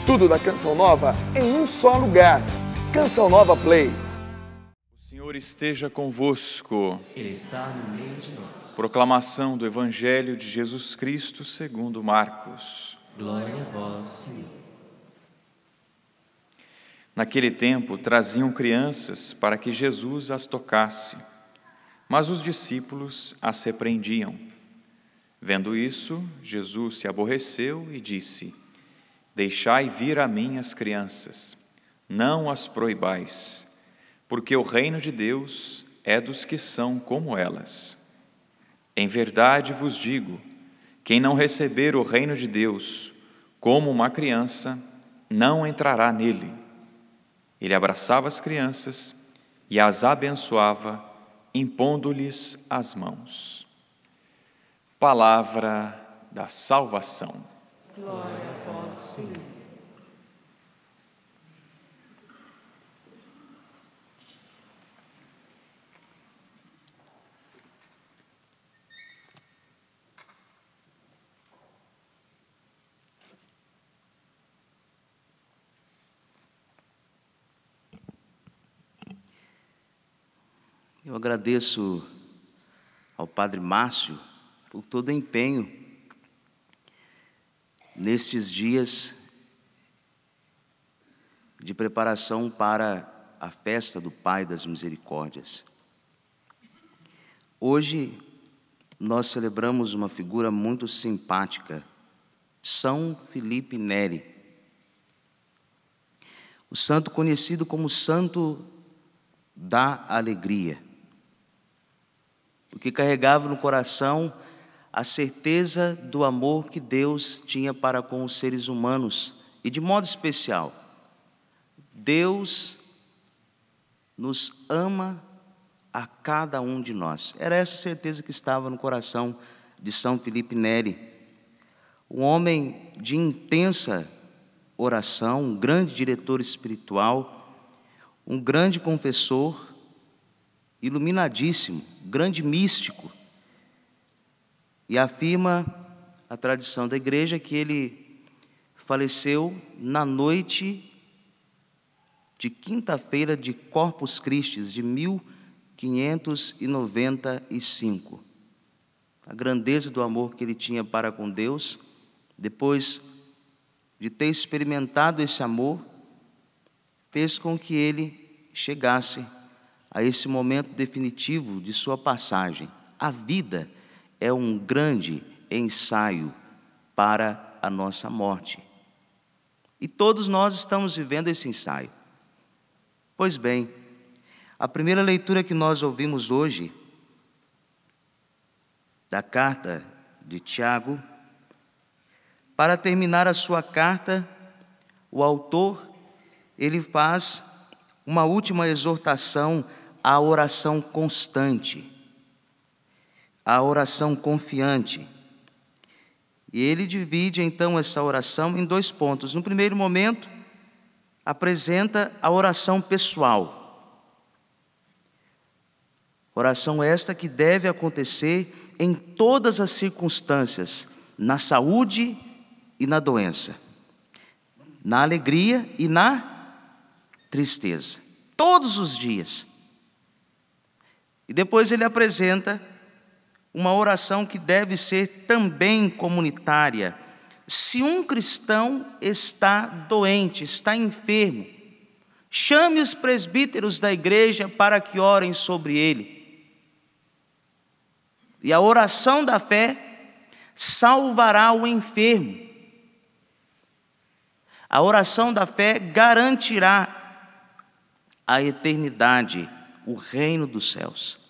Tudo da Canção Nova em um só lugar. Canção Nova Play. O Senhor esteja convosco. Ele está no meio de nós. Proclamação do Evangelho de Jesus Cristo segundo Marcos. Glória a vós, Senhor. Naquele tempo traziam crianças para que Jesus as tocasse, mas os discípulos as repreendiam. Vendo isso, Jesus se aborreceu e disse: Deixai vir a mim as crianças, não as proibais, porque o reino de Deus é dos que são como elas. Em verdade vos digo, quem não receber o reino de Deus como uma criança, não entrará nele. Ele abraçava as crianças e as abençoava, impondo-lhes as mãos. Palavra da salvação. Glória a vós, Senhor. Eu agradeço ao Padre Márcio por todo o empenho nestes dias de preparação para a festa do Pai das Misericórdias. Hoje nós celebramos uma figura muito simpática, São Filipe Neri, o santo conhecido como Santo da Alegria, porque carregava no coração a certeza do amor que Deus tinha para com os seres humanos, e de modo especial, Deus nos ama a cada um de nós. Era essa certeza que estava no coração de São Filipe Neri, um homem de intensa oração, um grande diretor espiritual, um grande confessor, iluminadíssimo, grande místico. E afirma a tradição da igreja que ele faleceu na noite de quinta-feira de Corpus Christi de 1595. A grandeza do amor que ele tinha para com Deus, depois de ter experimentado esse amor, fez com que ele chegasse a esse momento definitivo de sua passagem. A vida é um grande ensaio para a nossa morte. E todos nós estamos vivendo esse ensaio. Pois bem, a primeira leitura que nós ouvimos hoje, da carta de Tiago, para terminar a sua carta, o autor, ele faz uma última exortação à oração constante, a oração confiante. E ele divide então essa oração em dois pontos. No primeiro momento, apresenta a oração pessoal. Oração esta que deve acontecer em todas as circunstâncias, na saúde e na doença, na alegria e na tristeza, todos os dias. E depois ele apresenta uma oração que deve ser também comunitária. Se um cristão está doente, está enfermo, chame os presbíteros da igreja para que orem sobre ele. E a oração da fé salvará o enfermo. A oração da fé garantirá a eternidade, o reino dos céus.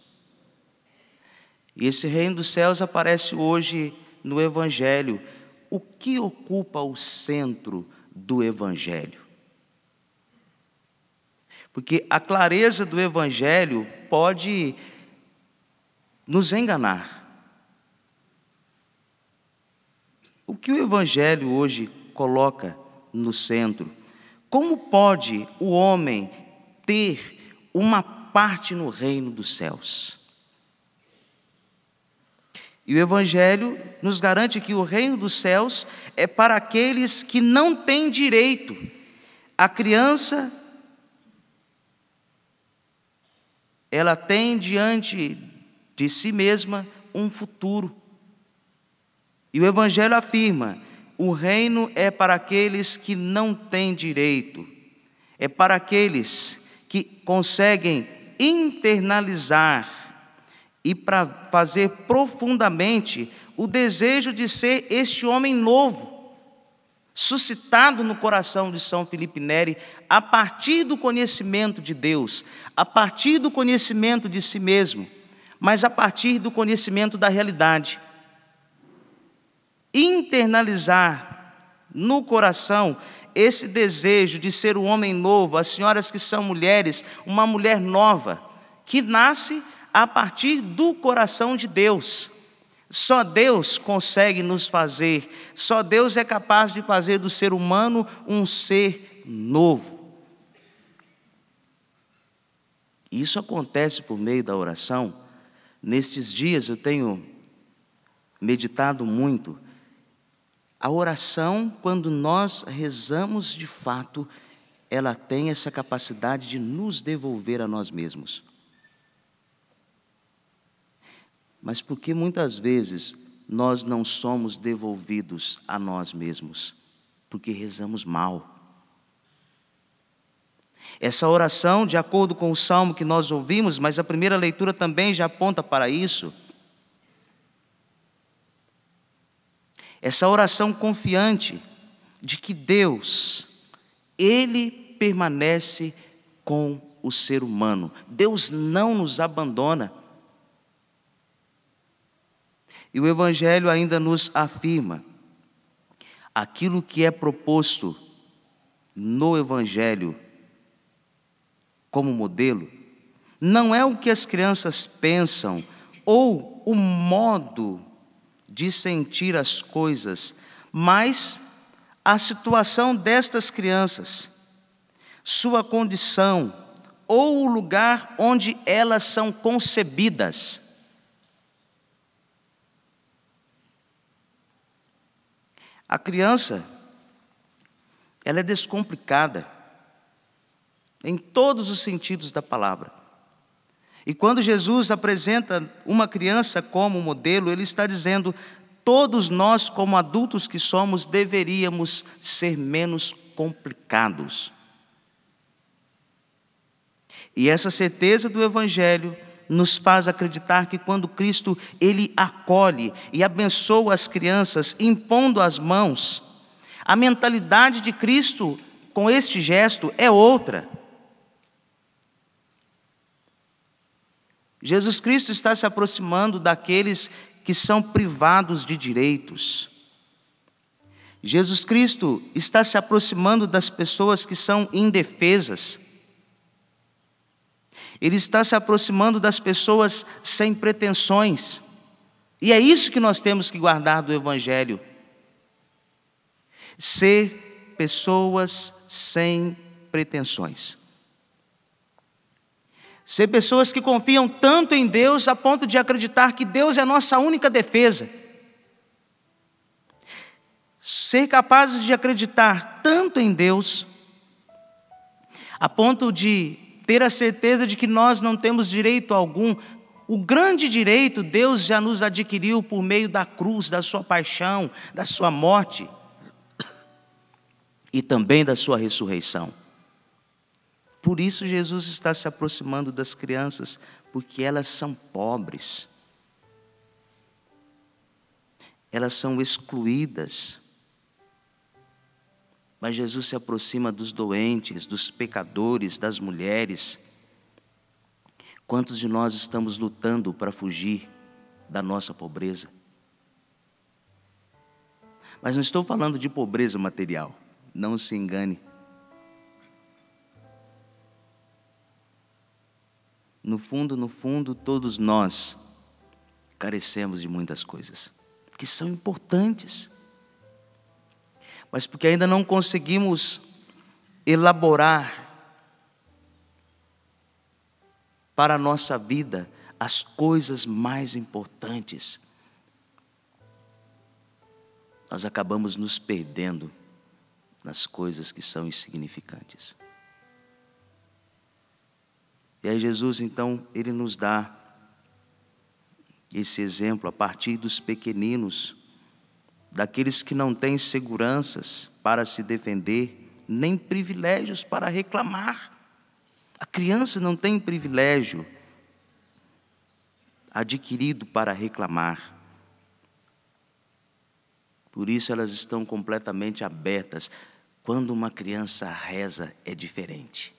E esse reino dos céus aparece hoje no Evangelho. O que ocupa o centro do Evangelho? Porque a clareza do Evangelho pode nos enganar. O que o Evangelho hoje coloca no centro? Como pode o homem ter uma parte no reino dos céus? E o Evangelho nos garante que o reino dos céus é para aqueles que não têm direito. A criança, ela tem diante de si mesma um futuro. E o Evangelho afirma: o reino é para aqueles que não têm direito, é para aqueles que conseguem internalizar e para fazer profundamente o desejo de ser este homem novo, suscitado no coração de São Felipe Neri, a partir do conhecimento de Deus, a partir do conhecimento de si mesmo, mas a partir do conhecimento da realidade. Internalizar no coração esse desejo de ser um homem novo, as senhoras que são mulheres, uma mulher nova, que nasce a partir do coração de Deus. Só Deus consegue nos fazer, só Deus é capaz de fazer do ser humano um ser novo. Isso acontece por meio da oração. Nestes dias eu tenho meditado muito. A oração, quando nós rezamos de fato, ela tem essa capacidade de nos devolver a nós mesmos. Mas por que muitas vezes nós não somos devolvidos a nós mesmos? Porque rezamos mal. Essa oração, de acordo com o salmo que nós ouvimos, mas a primeira leitura também já aponta para isso. Essa oração confiante de que Deus, Ele permanece com o ser humano. Deus não nos abandona. E o Evangelho ainda nos afirma: aquilo que é proposto no Evangelho como modelo, não é o que as crianças pensam ou o modo de sentir as coisas, mas a situação destas crianças, sua condição ou o lugar onde elas são concebidas. A criança, ela é descomplicada em todos os sentidos da palavra. E quando Jesus apresenta uma criança como modelo, Ele está dizendo: todos nós, como adultos que somos, deveríamos ser menos complicados. E essa certeza do Evangelho nos faz acreditar que quando Cristo, Ele acolhe e abençoa as crianças, impondo as mãos, a mentalidade de Cristo com este gesto é outra. Jesus Cristo está se aproximando daqueles que são privados de direitos. Jesus Cristo está se aproximando das pessoas que são indefesas. Ele está se aproximando das pessoas sem pretensões. E é isso que nós temos que guardar do Evangelho. Ser pessoas sem pretensões. Ser pessoas que confiam tanto em Deus a ponto de acreditar que Deus é a nossa única defesa. Ser capazes de acreditar tanto em Deus a ponto de ter a certeza de que nós não temos direito algum. O grande direito Deus já nos adquiriu por meio da cruz, da sua paixão, da sua morte e também da sua ressurreição. Por isso Jesus está se aproximando das crianças, porque elas são pobres. Elas são excluídas. Mas Jesus se aproxima dos doentes, dos pecadores, das mulheres. Quantos de nós estamos lutando para fugir da nossa pobreza? Mas não estou falando de pobreza material, não se engane. No fundo, todos nós carecemos de muitas coisas que são importantes, mas porque ainda não conseguimos elaborar para a nossa vida as coisas mais importantes. nós acabamos nos perdendo nas coisas que são insignificantes. E aí Jesus, então, Ele nos dá esse exemplo a partir dos pequeninos, daqueles que não têm seguranças para se defender, nem privilégios para reclamar. A criança não tem privilégio adquirido para reclamar. Por isso elas estão completamente abertas. Quando uma criança reza, é diferente.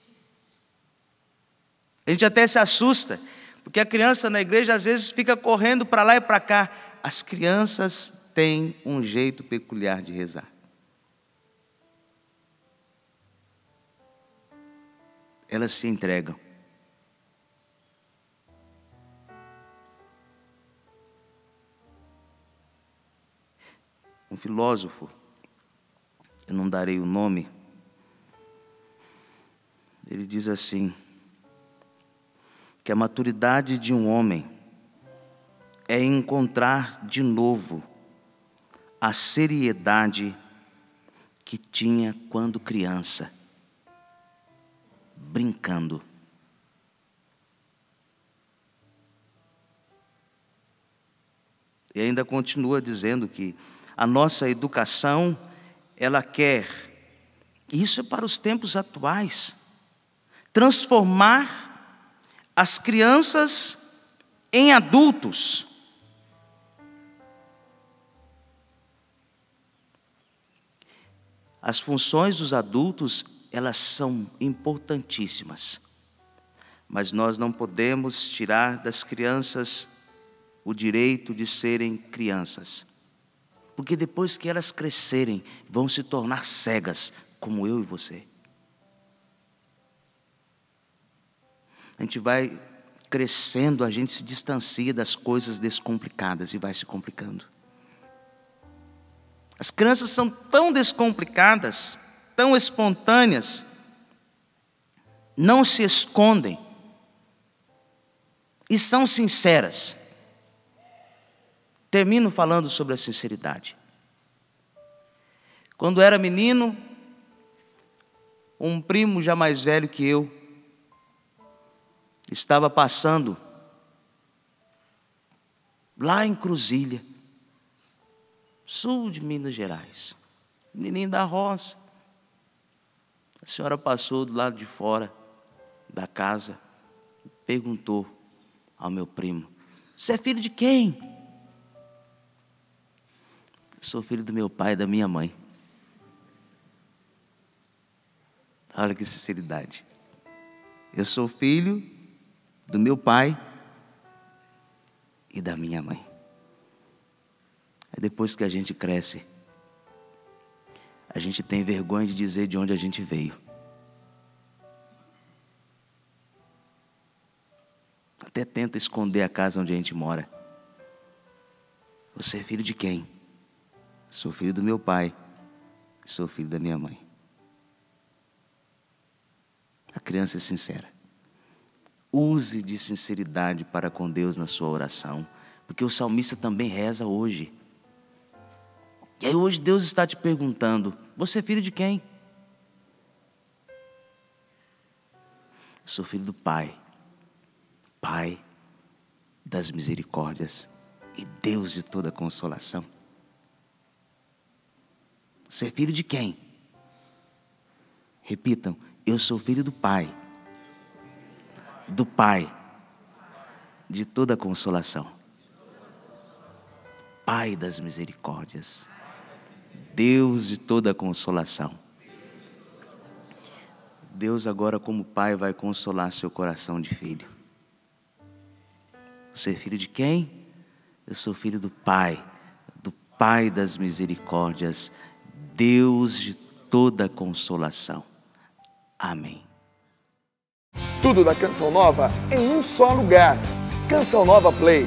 A gente até se assusta, porque a criança na igreja às vezes fica correndo para lá e para cá. As crianças têm um jeito peculiar de rezar. Elas se entregam. Um filósofo, eu não darei o nome, ele diz assim, que a maturidade de um homem é encontrar de novo a seriedade que tinha quando criança, brincando. E ainda continua dizendo que a nossa educação, ela quer, isso é para os tempos atuais, transformar as crianças em adultos. As funções dos adultos, elas são importantíssimas, mas nós não podemos tirar das crianças o direito de serem crianças, porque depois que elas crescerem, vão se tornar cegas, como eu e você. A gente vai crescendo, a gente se distancia das coisas descomplicadas e vai se complicando. As crianças são tão descomplicadas, tão espontâneas, não se escondem e são sinceras. Termino falando sobre a sinceridade. Quando era menino, um primo já mais velho que eu estava passando lá em Cruzília, sul de Minas Gerais, menino da roça. A senhora passou do lado de fora da casa, perguntou ao meu primo: "Você é filho de quem?" "Sou filho do meu pai e da minha mãe." Olha que sinceridade. Eu sou filho do meu pai e da minha mãe. É depois que a gente cresce, a gente tem vergonha de dizer de onde a gente veio. Até tenta esconder a casa onde a gente mora. Você é filho de quem? Sou filho do meu pai, sou filho da minha mãe. A criança é sincera. Use de sinceridade para com Deus na sua oração, porque o salmista também reza hoje. E aí hoje Deus está te perguntando: você é filho de quem? Eu sou filho do Pai, Pai das misericórdias e Deus de toda consolação. Você é filho de quem? Repitam: eu sou filho do Pai, do Pai de toda consolação, Pai das misericórdias, Deus de toda consolação. Deus agora, como Pai, vai consolar seu coração de filho. Você é filho de quem? Eu sou filho do Pai das misericórdias, Deus de toda consolação. Amém. Tudo da Canção Nova em um só lugar. Canção Nova Play.